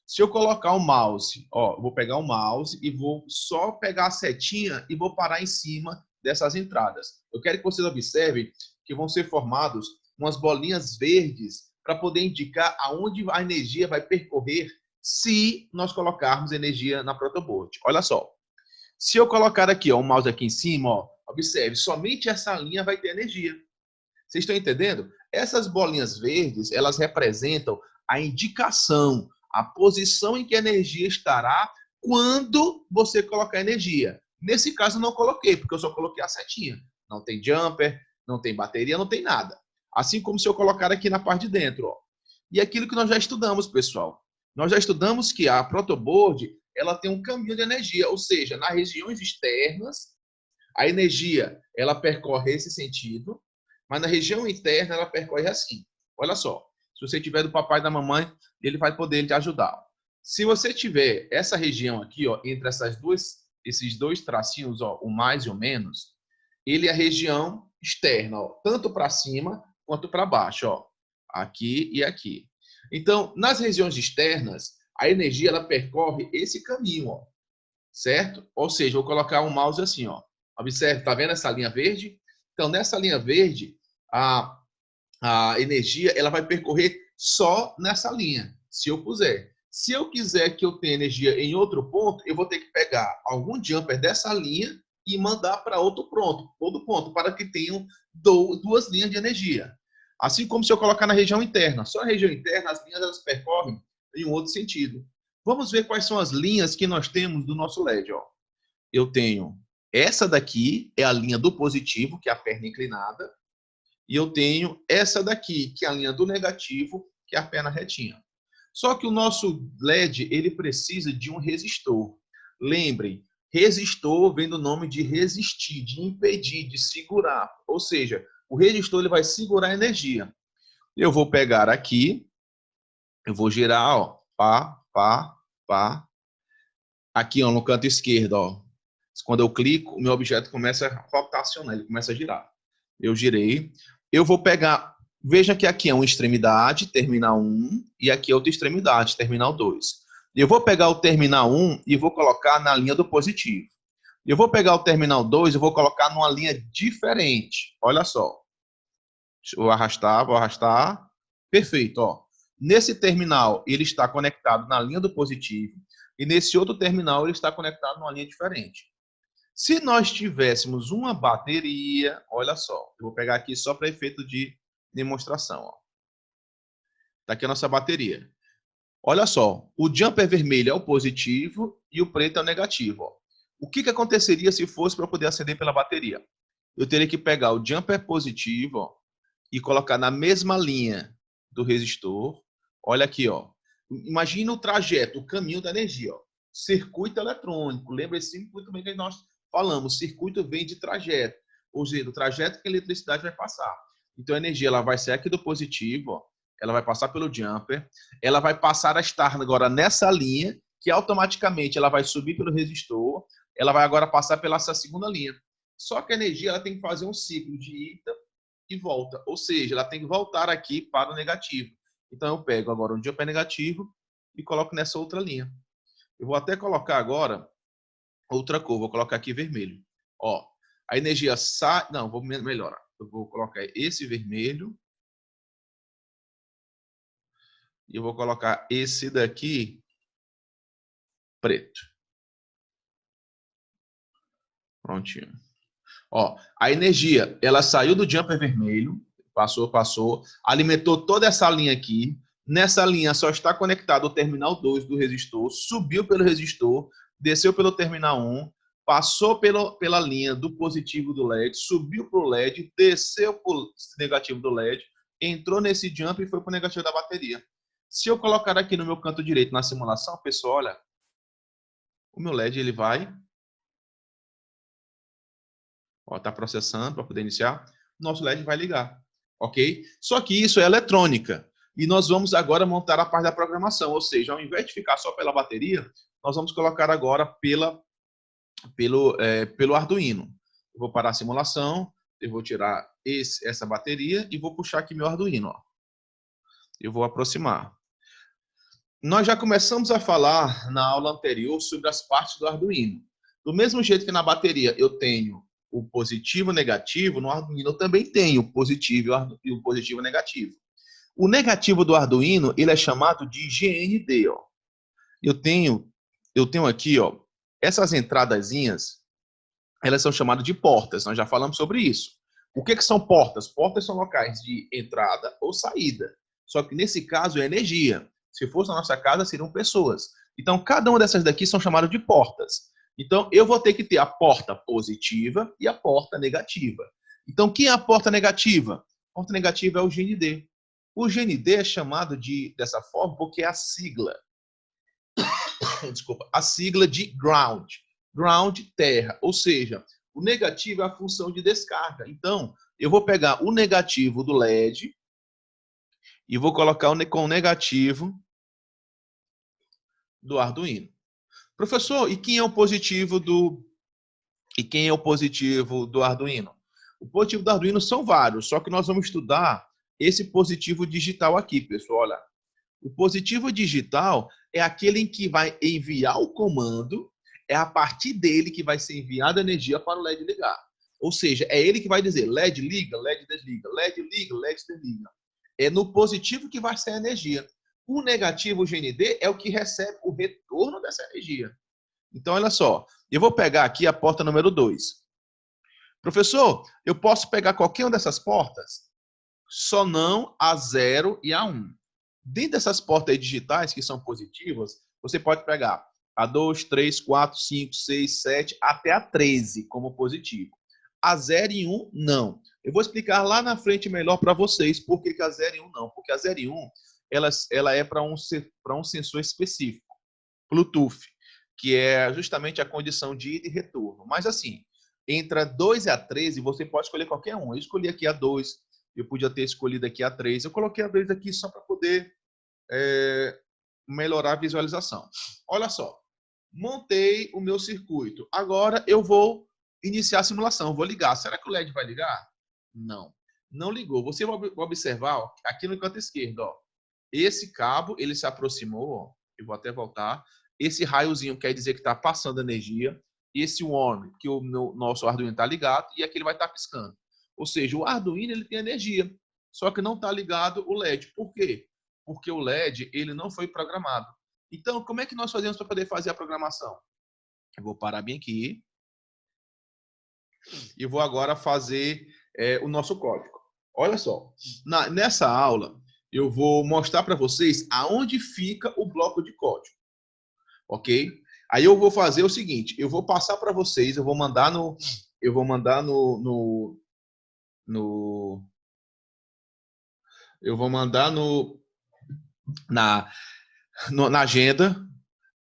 Speaker 2: Se eu colocar o mouse, ó, vou pegar o mouse e vou só pegar a setinha e vou parar em cima dessas entradas. Eu quero que vocês observem que vão ser formados umas bolinhas verdes para poder indicar aonde a energia vai percorrer se nós colocarmos energia na protoboard. Olha só. Se eu colocar aqui, ó, o mouse aqui em cima, ó, observe, somente essa linha vai ter energia. Vocês estão entendendo? Essas bolinhas verdes, elas representam a indicação, a posição em que a energia estará quando você colocar energia. Nesse caso, eu não coloquei, porque eu só coloquei a setinha. Não tem jumper, não tem bateria, não tem nada. Assim como se eu colocar aqui na parte de dentro. Ó. E aquilo que nós já estudamos, pessoal. Nós já estudamos que a protoboard ela tem um caminho de energia, ou seja, nas regiões externas, a energia ela percorre esse sentido, mas na região interna ela percorre assim. Olha só, se você tiver do papai e da mamãe, ele vai poder te ajudar. Se você tiver essa região aqui, ó, entre esses dois tracinhos, ó, o mais e o menos, ele é a região externa, ó, tanto para cima quanto para baixo, ó, aqui e aqui. Então, nas regiões externas, a energia ela percorre esse caminho, ó, certo? Ou seja, vou colocar um mouse assim, ó. Observe, tá vendo essa linha verde? Então, nessa linha verde, a, a energia ela vai percorrer só nessa linha, se eu puser. Se eu quiser que eu tenha energia em outro ponto, eu vou ter que pegar algum jumper dessa linha e mandar para outro ponto, para que tenham duas linhas de energia. Assim como se eu colocar na região interna. Só na região interna, as linhas elas percorrem em um outro sentido. Vamos ver quais são as linhas que nós temos do nosso LED. Ó. Eu tenho essa daqui, é a linha do positivo, que é a perna inclinada, e eu tenho essa daqui, que é a linha do negativo, que é a perna retinha. Só que o nosso LED, ele precisa de um resistor. Lembrem, resistor vem do nome de resistir, de impedir, de segurar. Ou seja, o resistor ele vai segurar a energia. Eu vou pegar aqui, eu vou girar, ó, pá, pá, pá. Aqui, ó, no canto esquerdo, ó. Quando eu clico, o meu objeto começa a rotacionar, ele começa a girar. Eu girei. Eu vou pegar. Veja que aqui é uma extremidade, terminal 1, e aqui é outra extremidade, terminal 2. Eu vou pegar o terminal 1 e vou colocar na linha do positivo. Eu vou pegar o terminal 2 e vou colocar numa linha diferente. Olha só. Vou arrastar, vou arrastar. Perfeito, ó. Nesse terminal, ele está conectado na linha do positivo, e nesse outro terminal, ele está conectado numa linha diferente. Se nós tivéssemos uma bateria, olha só, eu vou pegar aqui só para efeito de demonstração. Está aqui a nossa bateria. Olha só, o jumper vermelho é o positivo e o preto é o negativo. Ó. O que aconteceria se fosse para eu poder acender pela bateria? Eu teria que pegar o jumper positivo ó, e colocar na mesma linha do resistor. Olha aqui, ó. Imagina o trajeto, o caminho da energia. Ó. Circuito eletrônico. Lembre-se muito bem que nós falamos. Circuito vem de trajeto. Ou seja, do trajeto que a eletricidade vai passar. Então, a energia ela vai sair aqui do positivo, ó, ela vai passar pelo jumper, ela vai passar a estar agora nessa linha, que automaticamente ela vai subir pelo resistor, ela vai agora passar pela essa segunda linha. Só que a energia ela tem que fazer um ciclo de ida e volta. Ou seja, ela tem que voltar aqui para o negativo. Então, eu pego agora um jumper negativo e coloco nessa outra linha. Eu vou até colocar agora outra cor. Vou colocar aqui vermelho. Ó, a energia sai... Não, vou melhorar. Eu vou colocar esse vermelho. E eu vou colocar esse daqui preto. Prontinho. Ó, a energia, ela saiu do jumper vermelho, passou, alimentou toda essa linha aqui. Nessa linha só está conectado o terminal 2 do resistor, subiu pelo resistor, desceu pelo terminal 1, passou pela linha do positivo do LED, subiu para o LED, desceu para o negativo do LED, entrou nesse jumper e foi para o negativo da bateria. Se eu colocar aqui no meu canto direito na simulação, pessoal, olha, o meu LED ele vai... Ó, tá processando para poder iniciar. Nosso LED vai ligar, ok? Só que isso é eletrônica. E nós vamos agora montar a parte da programação. Ou seja, ao invés de ficar só pela bateria, nós vamos colocar agora pelo Arduino. Eu vou parar a simulação, eu vou tirar essa bateria e vou puxar aqui meu Arduino. Ó. Eu vou aproximar. Nós já começamos a falar na aula anterior sobre as partes do Arduino. Do mesmo jeito que na bateria eu tenho o positivo e o negativo, no Arduino eu também tenho o positivo e o positivo e o negativo. O negativo do Arduino, ele é chamado de GND. Ó. Eu tenho aqui, ó, essas entradazinhas, elas são chamadas de portas. Nós já falamos sobre isso. O que são portas? Portas são locais de entrada ou saída. Só que nesse caso é energia. Se fosse na nossa casa, seriam pessoas. Então, cada uma dessas daqui são chamadas de portas. Então, eu vou ter que ter a porta positiva e a porta negativa. Então, quem é a porta negativa? A porta negativa é o GND. O GND é chamado dessa forma porque é a sigla. Desculpa. A sigla de ground. Ground, terra. Ou seja, o negativo é a função de descarga. Então, eu vou pegar o negativo do LED e vou colocar com o negativo do Arduino. Professor, e quem é o positivo do Arduino? O positivo do Arduino são vários, só que nós vamos estudar esse positivo digital aqui, pessoal. Olha, o positivo digital é aquele em que vai enviar o comando, é a partir dele que vai ser enviada energia para o LED ligar. Ou seja, é ele que vai dizer LED liga, LED desliga, LED liga, LED desliga. É no positivo que vai ser a energia. O negativo, o GND, é o que recebe o retorno dessa energia. Então, olha só, eu vou pegar aqui a porta número 2. Professor, eu posso pegar qualquer uma dessas portas? Só não a 0 e a 1. Dentro dessas portas digitais, que são positivas, você pode pegar a 2, 3, 4, 5, 6, 7, até a 13 como positivo. A 0 e 1, não. Eu vou explicar lá na frente melhor para vocês por que a 0 e 1 não. Porque a 0 e 1, ela é para um sensor específico, Bluetooth, que é justamente a condição de ida e retorno. Mas assim, entre a 2 e a 13, você pode escolher qualquer um. Eu escolhi aqui a 2, eu podia ter escolhido aqui a 3. Eu coloquei a 2 aqui só para poder melhorar a visualização. Olha só, montei o meu circuito. Agora eu vou iniciar a simulação, vou ligar. Será que o LED vai ligar? Não, não ligou. Você vai observar ó, aqui no canto esquerdo, ó, esse cabo ele se aproximou, ó, eu vou até voltar. Esse raiozinho quer dizer que está passando energia. Esse warm, que o nosso Arduino está ligado, e aqui ele vai estar piscando. Ou seja, o Arduino ele tem energia, só que não está ligado o LED. Por quê? Porque o LED ele não foi programado. Então, como é que nós fazemos para poder fazer a programação? Eu vou parar bem aqui e vou agora fazer o nosso código. Olha só, nessa aula eu vou mostrar para vocês aonde fica o bloco de código, ok? Aí eu vou fazer o seguinte, eu vou passar para vocês, eu vou mandar na agenda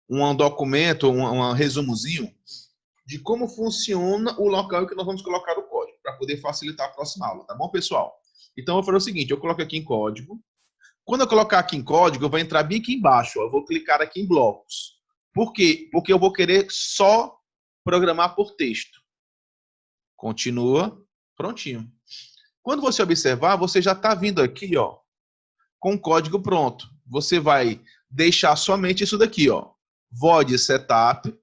Speaker 2: um documento, um resumozinho de como funciona o local que nós vamos colocar o código, para poder facilitar a próxima aula, tá bom, pessoal? Então, eu vou fazer o seguinte, eu coloco aqui em código. Quando eu colocar aqui em código, eu vou entrar bem aqui embaixo, ó, eu vou clicar aqui em blocos. Por quê? Porque eu vou querer só programar por texto. Continua, prontinho. Quando você observar, você já está vindo aqui, ó, com o código pronto. Você vai deixar somente isso daqui, ó. Void setup,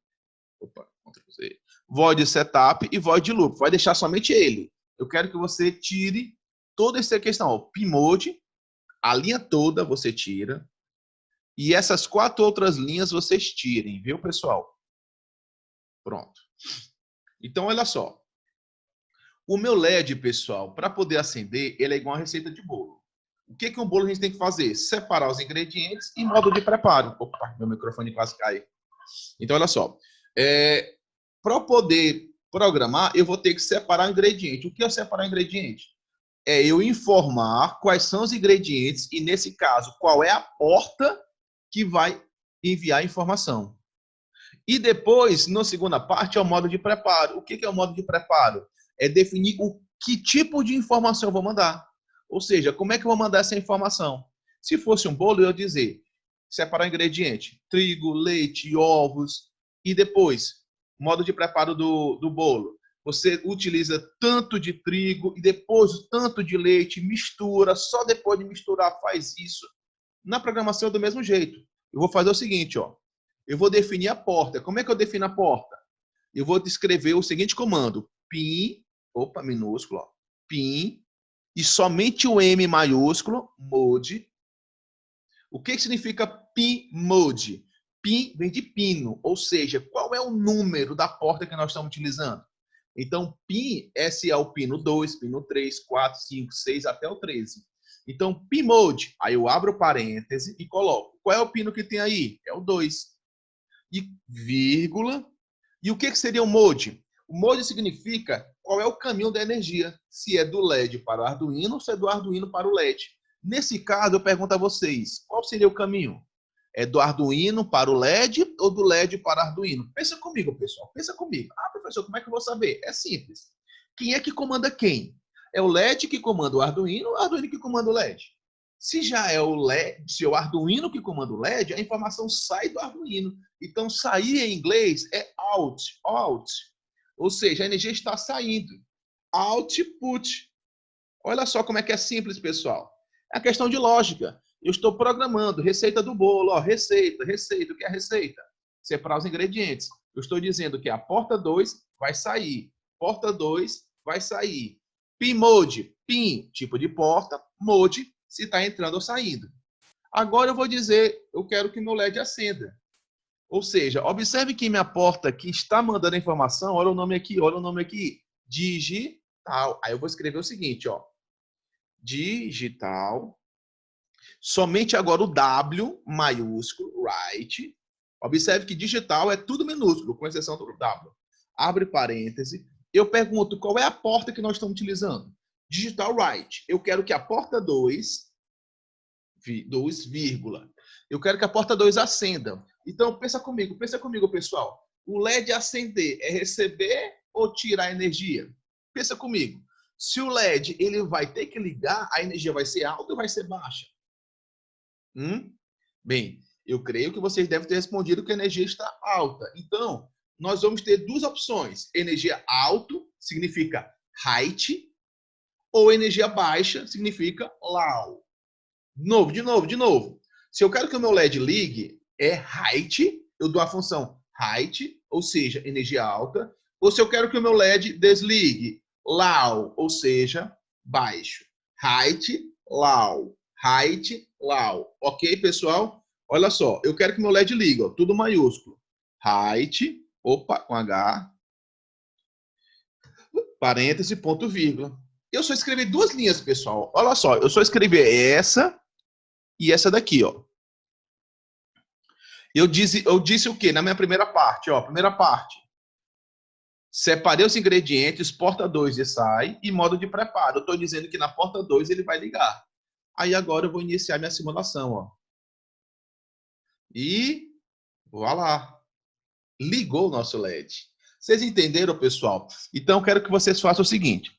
Speaker 2: void setup e void loop. Vai deixar somente ele. Eu quero que você tire toda essa questão, ó. Pmode, a linha toda você tira E essas 4 outras linhas vocês tirem, viu, pessoal? Pronto. Então, olha só. O meu LED, pessoal, para poder acender, ele é igual a receita de bolo. O que um bolo a gente tem que fazer? Separar os ingredientes e modo de preparo. Opa, meu microfone quase cai. Então, olha só. Para eu poder programar, eu vou ter que separar o ingrediente. O que é separar o ingrediente? É eu informar quais são os ingredientes e, nesse caso, qual é a porta que vai enviar a informação. E depois, na segunda parte, é o modo de preparo. O que é o modo de preparo? É definir o que tipo de informação eu vou mandar. Ou seja, como é que eu vou mandar essa informação? Se fosse um bolo, eu ia dizer, separar ingrediente, trigo, leite, ovos. E depois, modo de preparo do bolo. Você utiliza tanto de trigo e depois tanto de leite, mistura, só depois de misturar faz isso. Na programação é do mesmo jeito. Eu vou fazer o seguinte, ó. Eu vou definir a porta. Como é que eu defino a porta? Eu vou descrever o seguinte comando. PIN, opa, minúsculo, ó, PIN, e somente o M maiúsculo, mode. O que significa PIN mode? PIN vem de pino, ou seja, qual é o número da porta que nós estamos utilizando? Então, PIN, esse é o pino 2, pino 3, 4, 5, 6, até o 13. Então, PIN mode, aí eu abro parêntese e coloco. Qual é o pino que tem aí? É o 2. E vírgula. E o que seria o mode? O mode significa qual é o caminho da energia. Se é do LED para o Arduino ou se é do Arduino para o LED. Nesse caso, eu pergunto a vocês, qual seria o caminho? É do Arduino para o LED ou do LED para o Arduino? Pensa comigo, pessoal. Pensa comigo. Ah, professor, como é que eu vou saber? É simples. Quem é que comanda quem? É o LED que comanda o Arduino ou o Arduino que comanda o LED? Se já é o LED, se é o Arduino que comanda o LED, a informação sai do Arduino. Então, sair em inglês é out, out. Ou seja, a energia está saindo. Output. Olha só como é que é simples, pessoal. É a questão de lógica. Eu estou programando receita do bolo, ó, receita, receita. O que é receita? Separar os ingredientes. Eu estou dizendo que a porta 2 vai sair. Porta 2 vai sair. PIN mode, PIN, tipo de porta, mode, se está entrando ou saindo. Agora eu vou dizer, eu quero que meu LED acenda. Ou seja, observe que minha porta que está mandando a informação, olha o nome aqui, digital. Aí eu vou escrever o seguinte, ó, digital. Somente agora o W maiúsculo, right. Observe que digital é tudo minúsculo, com exceção do W. Abre parêntese. Eu pergunto qual é a porta que nós estamos utilizando. Digital right. Eu quero que a porta 2, vírgula. Eu quero que a porta 2 acenda. Então, pensa comigo, pessoal. O LED acender é receber ou tirar energia? Pensa comigo. Se o LED ele vai ter que ligar, a energia vai ser alta ou vai ser baixa? Bem, eu creio que vocês devem ter respondido que a energia está alta. Então, nós vamos ter duas opções. Energia alto significa height, ou energia baixa significa low. De novo. Se eu quero que o meu LED ligue, é height, eu dou a função height, ou seja, energia alta. Ou se eu quero que o meu LED desligue, low, ou seja, baixo. Height, low. Height, low. Ok, pessoal? Olha só, eu quero que meu LED ligue, ó, tudo maiúsculo. Height, opa, com H, parêntese, ponto, vírgula. Eu só escrevi duas linhas, pessoal. Olha só, eu só escrevi essa e essa daqui, ó. Eu disse o quê? Na minha primeira parte, ó. Primeira parte. Separei os ingredientes, porta 2 e sai, e modo de preparo. Eu estou dizendo que na porta 2 ele vai ligar. Aí agora eu vou iniciar minha simulação, ó. E voilá. Ligou o nosso LED. Vocês entenderam, pessoal? Então eu quero que vocês façam o seguinte.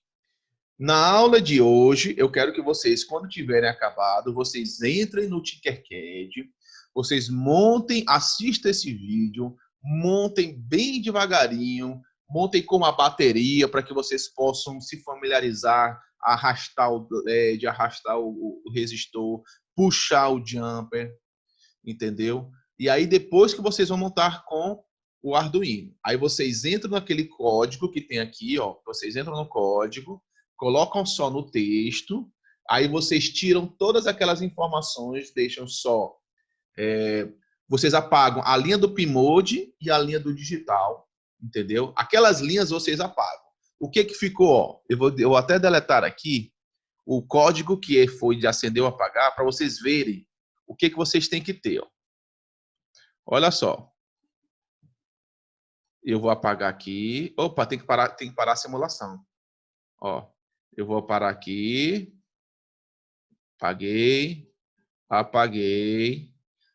Speaker 2: Na aula de hoje, eu quero que vocês, quando tiverem acabado, vocês entrem no Tinkercad, vocês montem, assistam esse vídeo, montem bem devagarinho, montem com uma bateria para que vocês possam se familiarizar, arrastar o LED, arrastar o resistor, puxar o jumper, entendeu? E aí depois que vocês vão montar com o Arduino. Aí vocês entram naquele código que tem aqui, ó, vocês entram no código, colocam só no texto, aí vocês tiram todas aquelas informações, deixam só Vocês apagam a linha do Pmode e a linha do digital, entendeu? Aquelas linhas vocês apagam. O que ficou? Ó, eu vou até deletar aqui o código que foi de acender ou apagar para vocês verem o que vocês têm que ter. Ó. Olha só. Eu vou apagar aqui. Opa, tem que parar a simulação. Ó, eu vou parar aqui. Apaguei.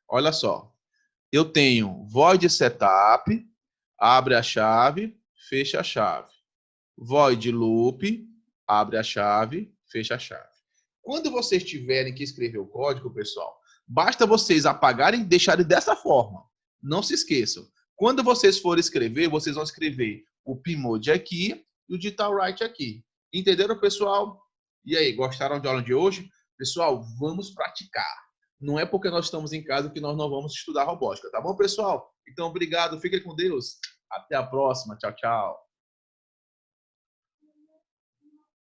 Speaker 2: Olha só. Eu tenho void setup, abre a chave, fecha a chave. Void loop, abre a chave, fecha a chave. Quando vocês tiverem que escrever o código, pessoal, basta vocês apagarem e deixarem dessa forma. Não se esqueçam. Quando vocês forem escrever, vocês vão escrever o Pmode aqui e o Digital Write aqui. Entenderam, pessoal? E aí, gostaram da aula de hoje? Pessoal, vamos praticar. Não é porque nós estamos em casa que nós não vamos estudar robótica, tá bom, pessoal? Então, obrigado, fiquem com Deus. Até a próxima. Tchau, tchau.